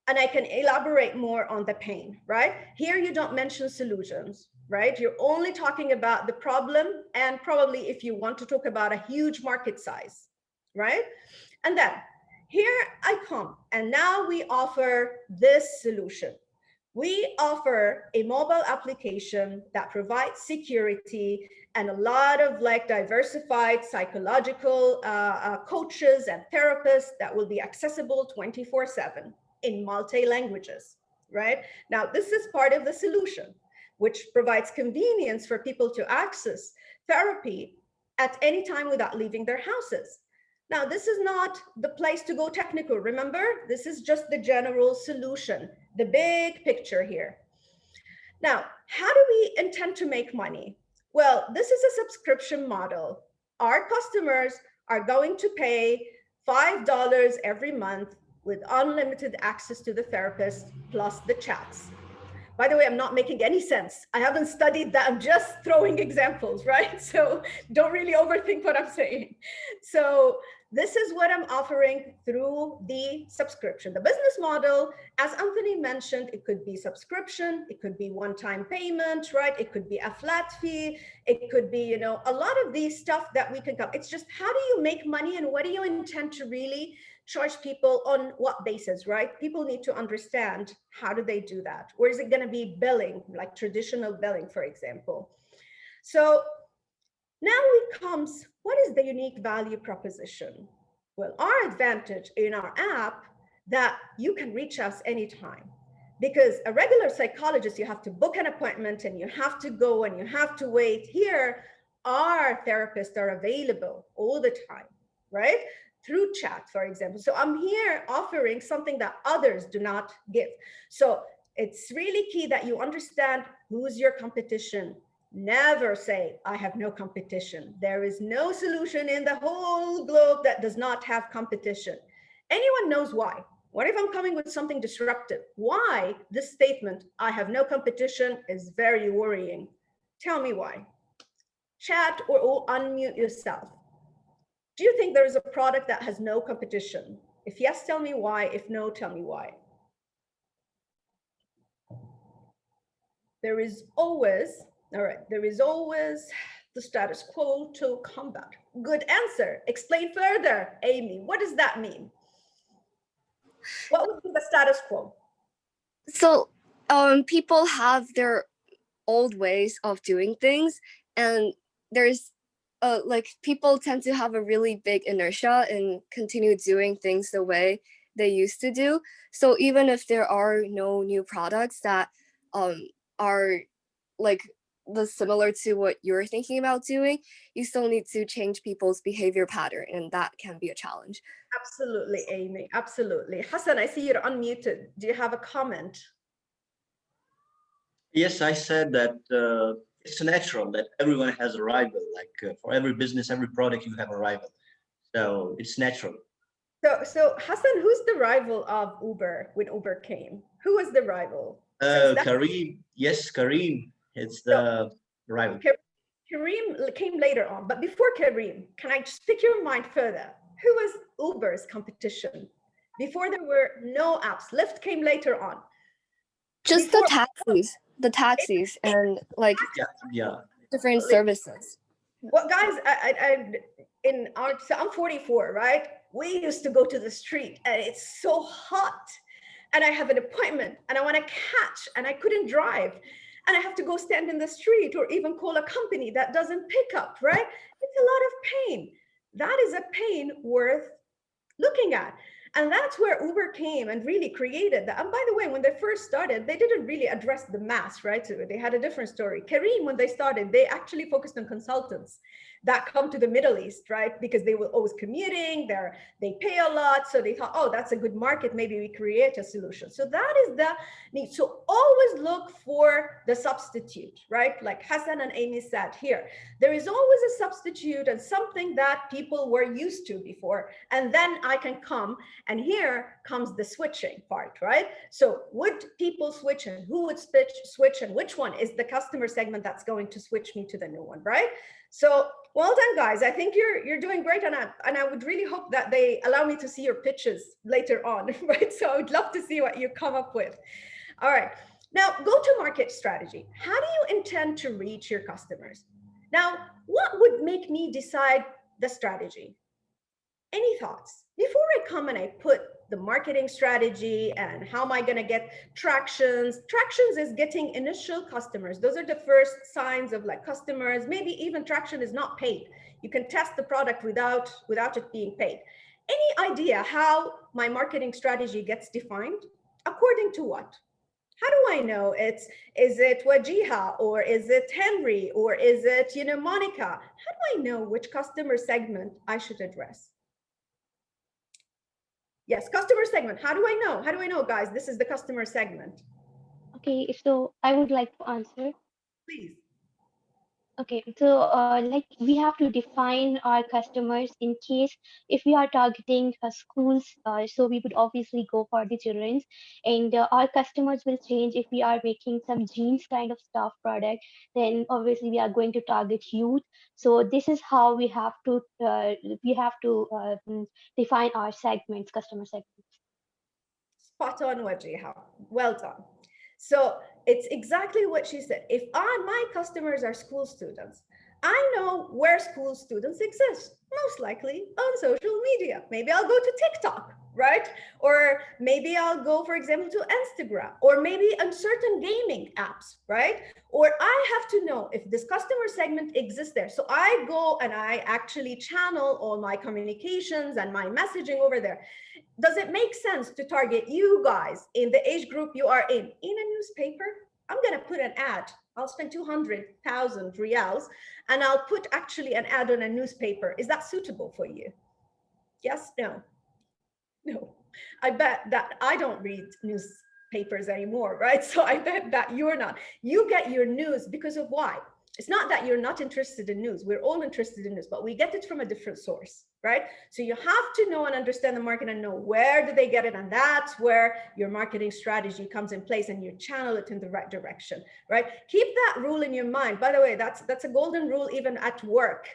and I can elaborate more on the pain, right? Here you don't mention solutions, right? You're only talking about the problem, and probably if you want to talk about a huge market size, right? And then here I come, and now we offer this solution. We offer a mobile application that provides security and a lot of diversified psychological coaches and therapists that will be accessible 24/7 in multi-languages, right? Now, this is part of the solution, which provides convenience for people to access therapy at any time without leaving their houses. Now, this is not the place to go technical. Remember, this is just the general solution, the big picture here. Now, how do we intend to make money? Well, this is a subscription model. Our customers are going to pay $5 every month with unlimited access to the therapist plus the chats. By the way, I'm not making any sense. I haven't studied that. I'm just throwing examples, right? So don't really overthink what I'm saying. So this is what I'm offering through the subscription. The business model, as Anthony mentioned, it could be subscription, it could be one-time payment, right? It could be a flat fee. It could be, a lot of these stuff that we can come. It's just, how do you make money and what do you intend to really charge people on what basis, right? People need to understand, how do they do that? Or is it going to be billing, like traditional billing, for example? So now it comes, what is the unique value proposition? Well, our advantage in our app that you can reach us anytime, because a regular psychologist, you have to book an appointment and you have to go and you have to wait. Here, our therapists are available all the time, right? Through chat, for example. So I'm here offering something that others do not give. So it's really key that you understand who's your competition. Never say, I have no competition. There is no solution in the whole globe that does not have competition. Anyone knows why. What if I'm coming with something disruptive? Why this statement, I have no competition, is very worrying. Tell me why. chat or unmute yourself. Do you think there is a product that has no competition? If yes, tell me why. If no, tell me why. There is always, all right, there is always the status quo to combat. Good answer. Explain further, Amy. What does that mean? What would be the status quo?
So people have their old ways of doing things, and there's like people tend to have a really big inertia and continue doing things the way they used to do. So even if there are no new products that are like similar to what you're thinking about doing, you still need to change people's behavior pattern, and that can be a challenge.
Absolutely, Amy, absolutely. Hassan, I see you're unmuted. Do you have a comment?
Yes, I said that it's natural that everyone has a rival. Like for every business, every product, you have a rival. So it's natural.
So Hassan, who's the rival of Uber when Uber came? Who was the rival?
Careem, yes, Careem. It's the rival.
Careem came later on, but before Careem, can I just pick your mind further? Who was Uber's competition? Before there were no apps, Lyft came later on.
Just the taxis and like different services.
Well, guys, so I'm 44, right? We used to go to the street and it's so hot and I have an appointment and I want to catch and I couldn't drive and I have to go stand in the street or even call a company that doesn't pick up, right? It's a lot of pain. That is a pain worth looking at. And that's where Uber came and really created that. And by the way, when they first started, they didn't really address the mass, right? So they had a different story. Careem, when they started, they actually focused on consultants that come to the Middle East, right? Because they were always commuting, they pay a lot. So they thought, oh, that's a good market. Maybe we create a solution. So that is the need. So always look for the substitute, right? Like Hassan and Amy said here, there is always a substitute and something that people were used to before. And then I can come, and here comes the switching part, right? So would people switch and who would switch and which one is the customer segment that's going to switch me to the new one, right? So well done, guys. I think you're doing great, and I would really hope that they allow me to see your pitches later on, right? So I would love to see what you come up with. All right, now go-to-market strategy. How do you intend to reach your customers? Now, what would make me decide the strategy? Any thoughts? Before I come and I put the marketing strategy and how am I going to get tractions? Tractions is getting initial customers. Those are the first signs of like customers. Maybe even traction is not paid. You can test the product without it being paid. Any idea how my marketing strategy gets defined? According to what? How do I know is it Wajiha or is it Henry or is it, Monica? How do I know which customer segment I should address? Yes, customer segment. How do I know? How do I know, guys? This is the customer segment.
Okay, so I would like to answer.
Please.
Okay, so like we have to define our customers in case if we are targeting schools, so we would obviously go for the children's, and our customers will change if we are making some jeans kind of stuff product, then obviously we are going to target youth. So this is how we have to define our segments, customer segments.
Spot on, Wajiha. Well done. So it's exactly what she said. If my customers are school students, I know where school students exist, most likely on social media. Maybe I'll go to TikTok, right? Or maybe I'll go, for example, to Instagram, or maybe on certain gaming apps, right? Or I have to know if this customer segment exists there. So I go and I actually channel all my communications and my messaging over there. Does it make sense to target you guys in the age group you are in a newspaper? I'm going to put an ad. I'll spend 200,000 riyals and I'll put actually an ad on a newspaper. Is that suitable for you? Yes, no. No. I bet that I don't read newspapers anymore, right? So I bet that you're not. You get your news because of why? It's not that you're not interested in news. We're all interested in news, but we get it from a different source. right? So you have to know and understand the market and know where do they get it. And that's where your marketing strategy comes in place and you channel it in the right direction, right? Keep that rule in your mind. By the way, that's a golden rule even at work.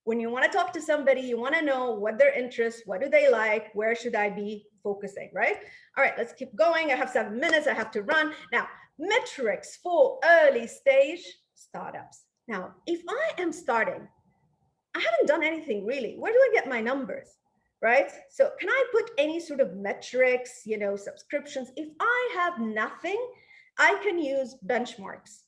When you want to talk to somebody, you want to know what their interests, what do they like, where should I be focusing, right? All right, let's keep going. I have 7 minutes, I have to run. Now, metrics for early stage startups. Now, if I am starting, I haven't done anything really. Where do I get my numbers, right? So can I put any sort of metrics, subscriptions? If I have nothing, I can use benchmarks,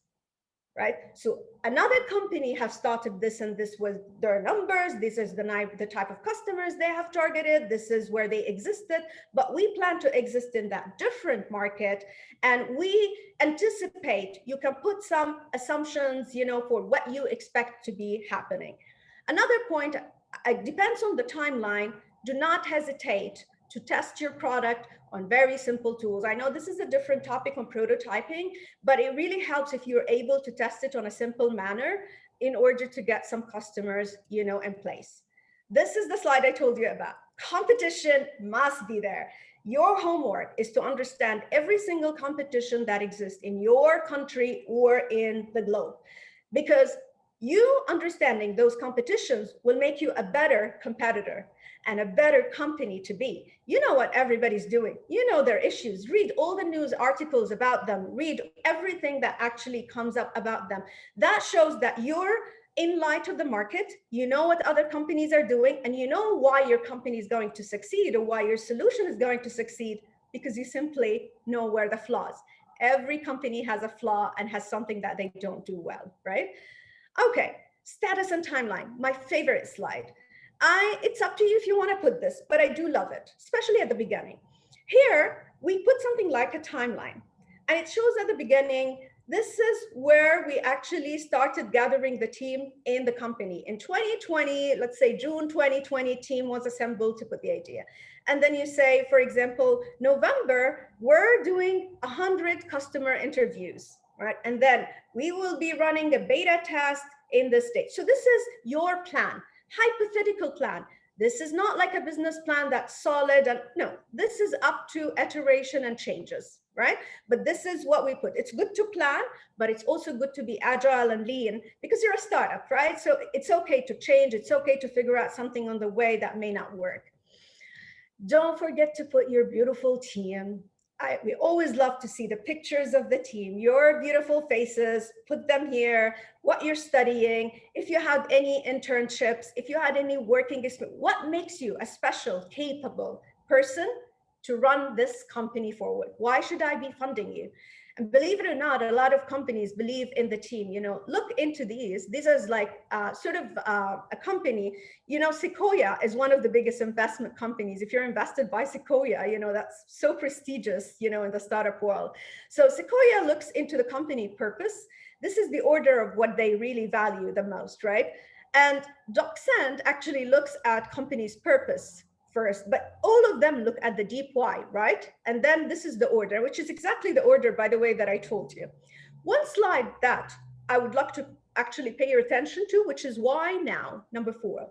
right? So another company have started this, and this was their numbers. This is the type of customers they have targeted. This is where they existed, but we plan to exist in that different market. And we anticipate, you can put some assumptions, for what you expect to be happening. Another point, it depends on the timeline. Do not hesitate to test your product on very simple tools. I know this is a different topic on prototyping, but it really helps if you're able to test it on a simple manner in order to get some customers, in place. This is the slide I told you about. Competition must be there. Your homework is to understand every single competition that exists in your country or in the globe, because you understanding those competitions will make you a better competitor and a better company to be. You know what everybody's doing. You know their issues. Read all the news articles about them. Read everything that actually comes up about them. That shows that you're in light of the market. You know what other companies are doing, and you know why your company is going to succeed or why your solution is going to succeed, because you simply know where the flaws. Every company has a flaw and has something that they don't do well, right? Okay, status and timeline, my favorite slide. It's up to you if you want to put this, but I do love it, especially at the beginning. Here, we put something like a timeline, and it shows at the beginning, this is where we actually started gathering the team in the company. In 2020, let's say June 2020, team was assembled to put the idea. And then you say, for example, November, we're doing 100 customer interviews, right? And then we will be running a beta test in this stage. So this is your plan, hypothetical plan. This is not like a business plan that's solid. And no, this is up to iteration and changes, right? But this is what we put. It's good to plan, but it's also good to be agile and lean because you're a startup, right? So it's okay to change. It's okay to figure out something on the way that may not work. Don't forget to put your beautiful team. We always love to see the pictures of the team, your beautiful faces, put them here, what you're studying, if you had any internships, if you had any working experience, what makes you a special, capable person to run this company forward? Why should I be funding you? And believe it or not, a lot of companies believe in the team. Look into these. These is like sort of a company. Sequoia is one of the biggest investment companies. If you're invested by Sequoia, that's so prestigious, in the startup world. So Sequoia looks into the company purpose. This is the order of what they really value the most, right? And DocSend actually looks at company's purpose first, but all of them look at the deep why, right? And then this is the order, which is exactly the order, by the way, that I told you. One slide that I would like to actually pay your attention to, which is why now, number 4.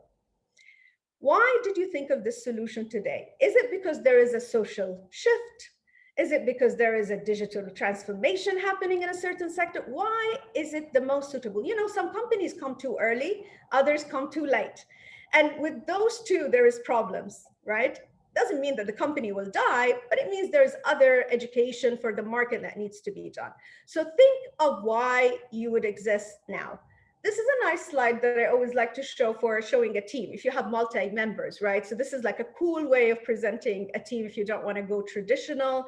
Why did you think of this solution today? Is it because there is a social shift? Is it because there is a digital transformation happening in a certain sector? Why is it the most suitable? Some companies come too early, others come too late. And with those two, there is problems, right? Doesn't mean that the company will die, but it means there's other education for the market that needs to be done. So think of why you would exist now. This is a nice slide that I always like to show for showing a team. If you have multi-members, right? So this is like a cool way of presenting a team if you don't want to go traditional.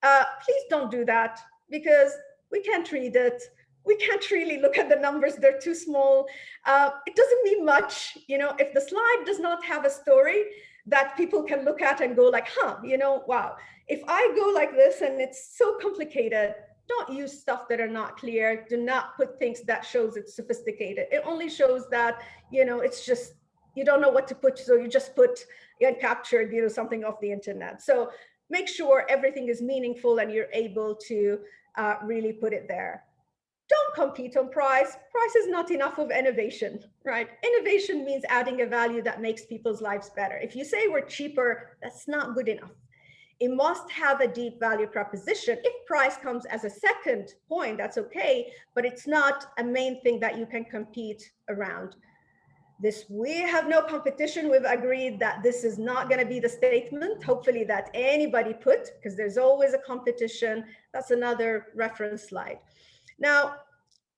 Please don't do that because we can't read it. We can't really look at the numbers, they're too small. It doesn't mean much, if the slide does not have a story that people can look at and go like, wow. If I go like this and it's so complicated, don't use stuff that are not clear. Do not put things that shows it's sophisticated. It only shows that, it's just, you don't know what to put, so you just put and captured, something off the internet. So make sure everything is meaningful and you're able to really put it there. don't compete on price. Price is not enough of innovation, right? Innovation means adding a value that makes people's lives better. If you say we're cheaper, that's not good enough. It must have a deep value proposition. If price comes as a second point, that's okay, but it's not a main thing that you can compete around. This, we have no competition. We've agreed that this is not going to be the statement, hopefully, that anybody put, because there's always a competition. That's another reference slide. Now,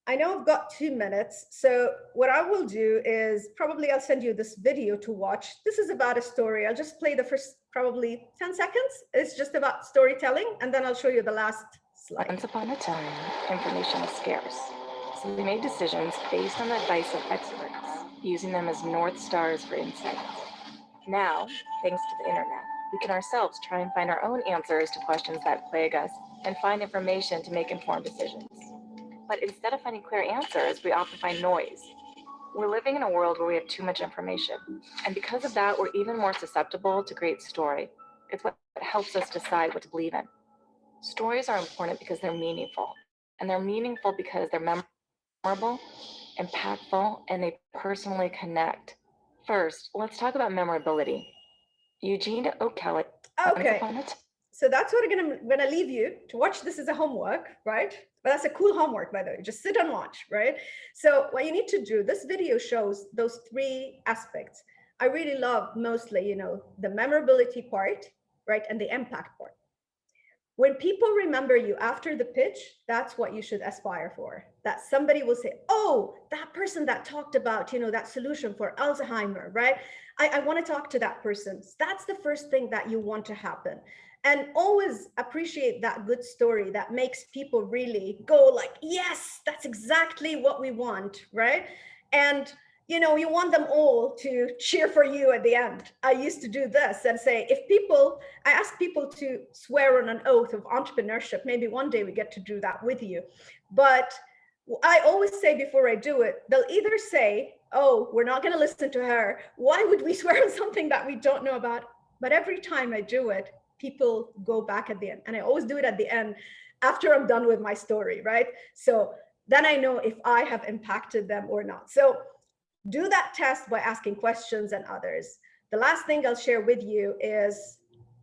I know I've got 2 minutes, so what I will do is probably I'll send you this video to watch. This is about a story. I'll just play the first probably 10 seconds. It's just about storytelling, and then I'll show you the last slide.
Once upon a time, information was scarce, so we made decisions based on the advice of experts, using them as North Stars for insights. Now, thanks to the internet, we can ourselves try and find our own answers to questions that plague us and find information to make informed decisions. But instead of finding clear answers, we often find noise. We're living in a world where we have too much information. And because of that, we're even more susceptible to great story. It's what helps us decide what to believe in. Stories are important because they're meaningful. And they're meaningful because they're memorable, impactful, and they personally connect. First, let's talk about memorability. Eugene O'Kelly.
Okay. So that's what I'm gonna leave you to watch. This as a homework, right? But that's a cool homework, by the way. Just sit and watch, right? So what you need to do, this video shows those 3 aspects. I really love mostly, the memorability part, right? And the impact part. When people remember you after the pitch, that's what you should aspire for. That somebody will say, oh, that person that talked about, that solution for Alzheimer, right? I want to talk to that person. That's the first thing that you want to happen. And always appreciate that good story that makes people really go like, yes, that's exactly what we want, right? And you want them all to cheer for you at the end. I used to do this and say, I ask people to swear on an oath of entrepreneurship. Maybe one day we get to do that with you. But I always say before I do it, they'll either say, oh, we're not going to listen to her. Why would we swear on something that we don't know about? But every time I do it, people go back at the end. And I always do it at the end after I'm done with my story, right? So then I know if I have impacted them or not. So do that test by asking questions and others. The last thing I'll share with you is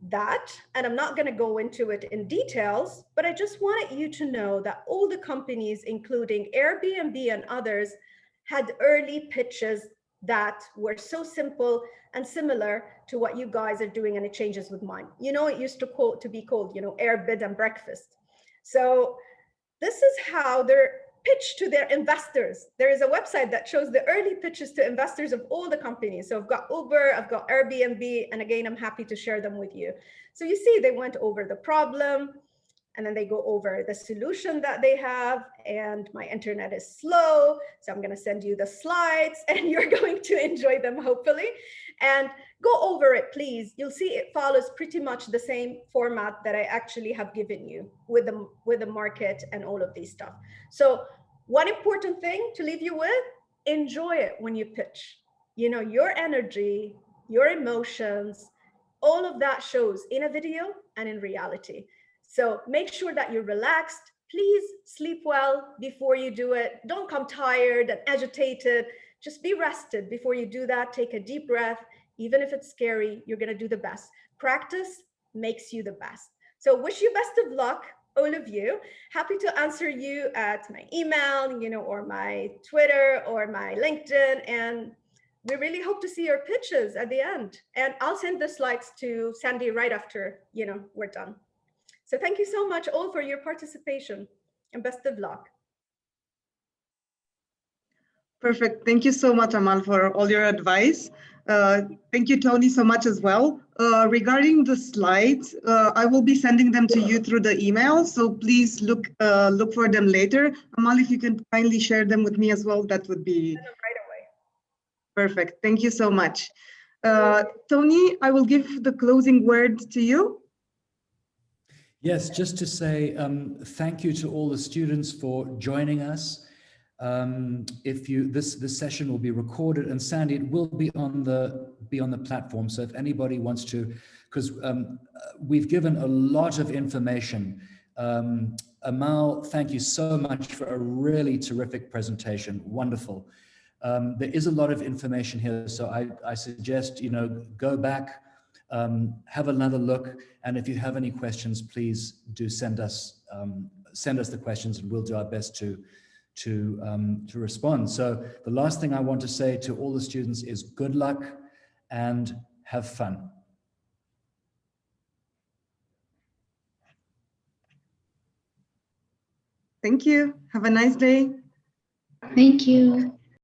that, and I'm not going to go into it in details, but I just wanted you to know that all the companies, including Airbnb and others, had early pitches that were so simple and similar to what you guys are doing, and it changes with mine. It used to be called, air, bid, and breakfast. So this is how they're pitched to their investors. There is a website that shows the early pitches to investors of all the companies. So I've got Uber, I've got Airbnb, and again, I'm happy to share them with you. So you see, they went over the problem, and then they go over the solution that they have, and my internet is slow, so I'm gonna send you the slides, and you're going to enjoy them, hopefully. And go over it, please. You'll see it follows pretty much the same format that I actually have given you with the market and all of these stuff. So one important thing to leave you with, enjoy it when you pitch. Your energy, your emotions, all of that shows in a video and in reality. So make sure that you're relaxed. Please sleep well before you do it. Don't come tired and agitated. Just be rested before you do that. Take a deep breath. Even if it's scary, you're going to do the best. Practice makes you the best. So wish you best of luck, all of you. Happy to answer you at my email, or my Twitter or my LinkedIn. And we really hope to see your pitches at the end. And I'll send the slides to Sandy right after, we're done. So thank you so much all for your participation, and best of luck.
Perfect. Thank you so much, Amal, for all your advice. Thank you, Tony, so much as well. Regarding the slides, I will be sending them to you through the email, so please look for them later. Amal, if you can kindly share them with me as well, that would be
right away.
Perfect. Thank you so much. Tony, I will give the closing word to you.
Yes, just to say thank you to all the students for joining us. This session will be recorded, and Sandy, it will be on the platform. So if anybody wants to, because we've given a lot of information Amal, thank you so much for a really terrific presentation. Wonderful. There is a lot of information here, so I suggest, go back, have another look, and if you have any questions, please do send us the questions, and we'll do our best to respond. So the last thing I want to say to all the students is good luck and have fun.
Thank you. Have a nice day.
Thank you.